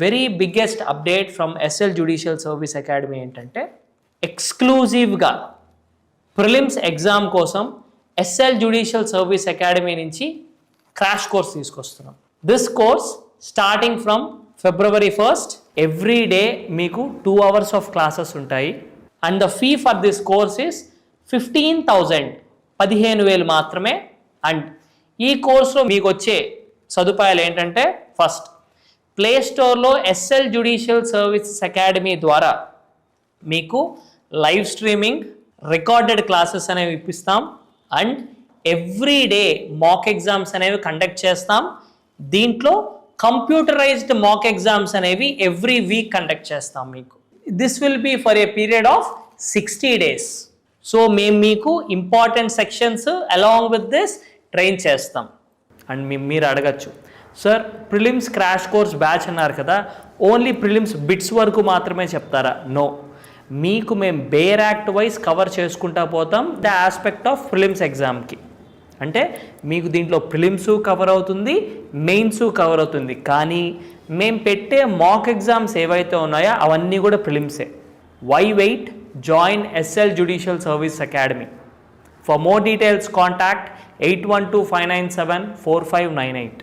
Very biggest update from SL judicial service academy ఏంటంటే ఎక్స్క్లూజివ్గా prelims exam కోసం SL judicial service academy నుంచి crash course తీసుకొస్తున్నాం. This course starting from February 1st every day మీకు 2 hours of classes ఉంటాయి. And the fee for this course is 15,000 15,000 మాత్రమే. And ఈ కోర్సులో మీకు వచ్చే సదుపాయాలు ఏంటంటే ఫస్ట్ ప్లే స్టోర్లో ఎస్ఎల్ జ్యుడిషియల్ సర్వీసెస్ అకాడమీ ద్వారా మీకు లైవ్ స్ట్రీమింగ్ రికార్డెడ్ క్లాసెస్ అనేవి ఇప్పిస్తాం. And every day mock exams అనేవి కండక్ట్ చేస్తాం. దీంట్లో కంప్యూటరైజ్డ్ మాక్ ఎగ్జామ్స్ అనేవి ఎవ్రీ వీక్ కండక్ట్ చేస్తాం మీకు. This will be for a period of 60 days. So మేము మీకు important sections along with this train చేస్తాం. అండ్ మీరు అడగచ్చు, sir prelims crash course batch అన్నారు కదా, ఓన్లీ ప్రిలిమ్స్ బిట్స్ వరకు మాత్రమే చెప్తారా? నో, మీకు మేము బేర్ యాక్ట్ వైజ్ కవర్ చేసుకుంటా పోతాం ద ఆస్పెక్ట్ ఆఫ్ ప్రిలిమ్స్ ఎగ్జామ్కి. అంటే మీకు దీంట్లో ప్రిలిమ్స్ కవర్ అవుతుంది, మెయిన్స్ కవర్ అవుతుంది, కానీ మేము పెట్టే మాక్ ఎగ్జామ్స్ ఏవైతే ఉన్నాయో అవన్నీ కూడా ప్రిలిమ్సే. Why wait? Join SL judicial service academy. For more details contact 8125974598.